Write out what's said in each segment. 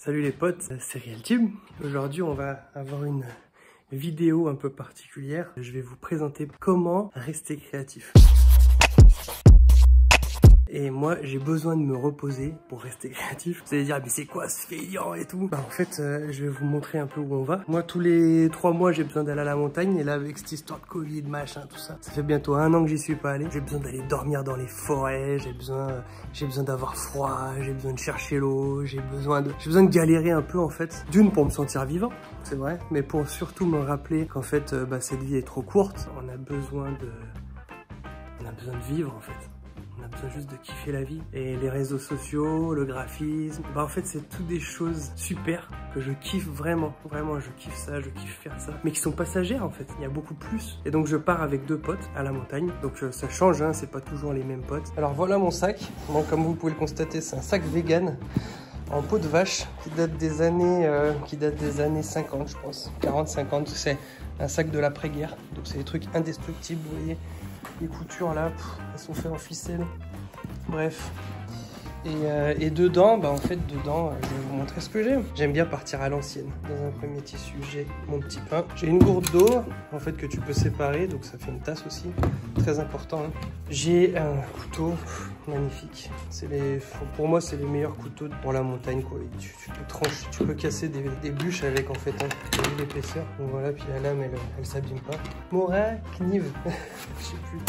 Salut les potes, c'est Real Team. Aujourd'hui on va avoir une vidéo un peu particulière. Je vais vous présenter comment rester créatif. Et moi, j'ai besoin de me reposer pour rester créatif. Vous allez dire, mais c'est quoi ce feignant et tout? En fait, je vais vous montrer un peu où on va. Moi, tous les 3 mois, j'ai besoin d'aller à la montagne. Et là, avec cette histoire de Covid, machin, tout ça, ça fait bientôt 1 an que j'y suis pas allé. J'ai besoin d'aller dormir dans les forêts. J'ai besoin d'avoir froid. J'ai besoin de chercher l'eau. J'ai besoin de galérer un peu, en fait. D'une, pour me sentir vivant, c'est vrai. Mais pour surtout me rappeler qu'en fait, cette vie est trop courte. On a besoin de vivre, en fait. On a besoin juste de kiffer la vie. Et les réseaux sociaux, le graphisme, en fait c'est toutes des choses super que je kiffe vraiment. Vraiment je kiffe ça, je kiffe faire ça. Mais qui sont passagères en fait, il y a beaucoup plus. Et donc je pars avec 2 potes à la montagne. Donc ça change, hein, c'est pas toujours les mêmes potes. Alors voilà mon sac. Bon, comme vous pouvez le constater, c'est un sac vegan en peau de vache qui date des années 50 je pense. 40-50, c'est un sac de l'après-guerre. Donc c'est des trucs indestructibles, vous voyez. Les coutures là, elles sont faites en ficelle. Bref. Et dedans, en fait, dedans, je vais vous montrer ce que j'ai. J'aime bien partir à l'ancienne. Dans un premier tissu, j'ai mon petit pain. J'ai une gourde d'eau, en fait, que tu peux séparer, donc ça fait une tasse aussi. Très important. Hein. J'ai un couteau magnifique. Pour moi, c'est les meilleurs couteaux pour la montagne, quoi. Tu peux trancher, tu peux casser des bûches avec, en fait, hein, l'épaisseur. Donc voilà, puis la lame, elle s'abîme pas. Mora, Kniv, je sais plus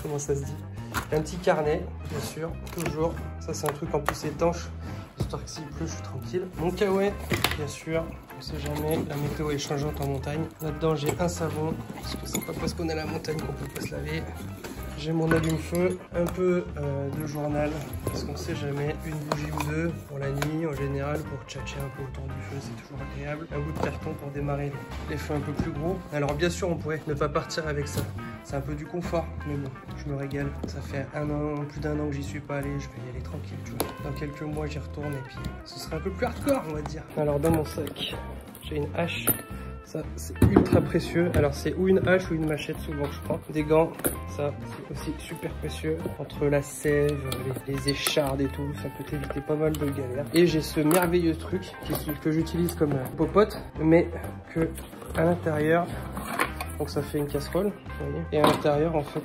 comment ça se dit. Un petit carnet, bien sûr, toujours. Ça, c'est un truc en plus étanche, histoire que s'il pleut, je suis tranquille. Mon kawaii, bien sûr, on sait jamais, la météo est changeante en montagne. Là-dedans, j'ai un savon, parce que c'est pas parce qu'on est à la montagne qu'on peut pas se laver. J'ai mon allume-feu, un peu de journal, parce qu'on sait jamais, une bougie ou 2 pour la nuit, en général, pour tchatcher un peu autour du feu, c'est toujours agréable. Un bout de carton pour démarrer les feux un peu plus gros. Alors bien sûr, on pourrait ne pas partir avec ça. C'est un peu du confort, mais bon, je me régale. Ça fait plus d'un an que j'y suis pas allé, je vais y aller tranquille, tu vois. Dans quelques mois, j'y retourne et puis ce sera un peu plus hardcore, on va dire. Alors dans mon sac, j'ai une hache. Ça, c'est ultra précieux. Alors, c'est ou une hache ou une machette, souvent, je prends. Des gants, ça, c'est aussi super précieux. Entre la sève, les échardes et tout, ça peut éviter pas mal de galères. Et j'ai ce merveilleux truc que j'utilise comme popote, mais que à l'intérieur, donc ça fait une casserole, vous voyez. Et à l'intérieur, en fait,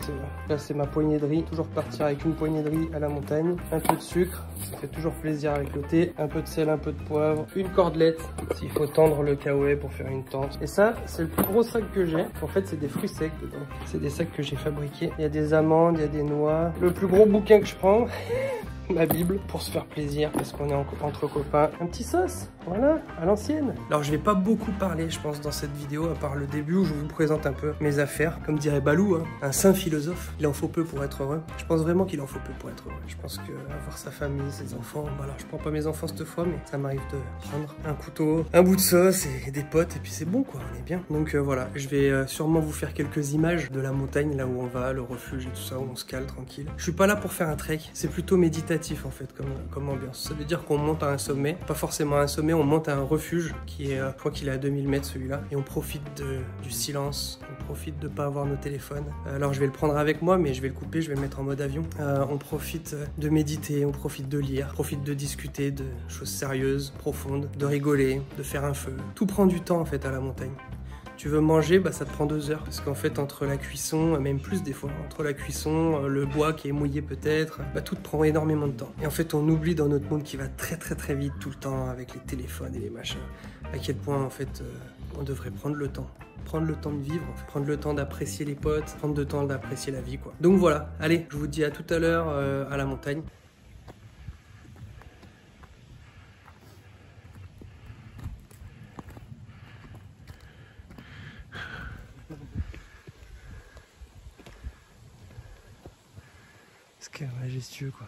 là c'est ma poignée de riz. Toujours partir avec une poignée de riz à la montagne. Un peu de sucre, ça fait toujours plaisir avec le thé. Un peu de sel, un peu de poivre. Une cordelette, s'il faut tendre le kawaii pour faire une tente. Et ça, c'est le plus gros sac que j'ai. En fait, c'est des fruits secs dedans. C'est des sacs que j'ai fabriqués. Il y a des amandes, il y a des noix. Le plus gros bouquin que je prends, ma Bible, pour se faire plaisir, parce qu'on est entre copains. Un petit sauce, voilà, à l'ancienne. Alors je vais pas beaucoup parler, je pense, dans cette vidéo, à part le début où je vous présente un peu mes affaires. Comme dirait Balou, hein, un saint philosophe, il en faut peu pour être heureux. Je pense vraiment qu'il en faut peu pour être heureux. Je pense que avoir sa famille, ses enfants, alors je prends pas mes enfants cette fois, mais ça m'arrive de prendre un couteau, un bout de sauce et des potes, et puis c'est bon quoi, on est bien. Donc voilà, je vais sûrement vous faire quelques images de la montagne, là où on va, le refuge et tout ça, où on se cale tranquille. Je suis pas là pour faire un trek, c'est plutôt méditatif en fait comme ambiance. Ça veut dire qu'on monte à un sommet, pas forcément à un sommet, on monte à un refuge qui est, je crois qu'il est à 2000 mètres celui-là, et on profite du silence, on profite de pas avoir nos téléphones. Alors je vais le prendre avec moi, mais je vais le couper, je vais le mettre en mode avion. On profite de méditer, on profite de lire, on profite de discuter de choses sérieuses, profondes, de rigoler, de faire un feu. Tout prend du temps en fait à la montagne. Tu veux manger, ça te prend 2 heures. Parce qu'en fait, entre la cuisson, même plus des fois, entre la cuisson, le bois qui est mouillé peut-être, tout te prend énormément de temps. Et en fait, on oublie dans notre monde qui va très très très vite tout le temps avec les téléphones et les machins, à quel point en fait, on devrait prendre le temps. Prendre le temps de vivre, en fait. Prendre le temps d'apprécier les potes, prendre le temps d'apprécier la vie, quoi. Donc voilà, allez, je vous dis à tout à l'heure à la montagne. C'est majestueux quoi.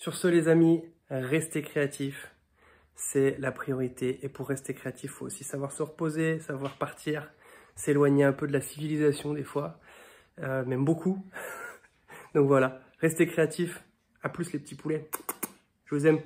Sur ce les amis, restez créatifs, c'est la priorité. Et pour rester créatif, il faut aussi savoir se reposer, savoir partir, s'éloigner un peu de la civilisation des fois, même beaucoup. Donc voilà, restez créatifs, à plus les petits poulets, je vous aime.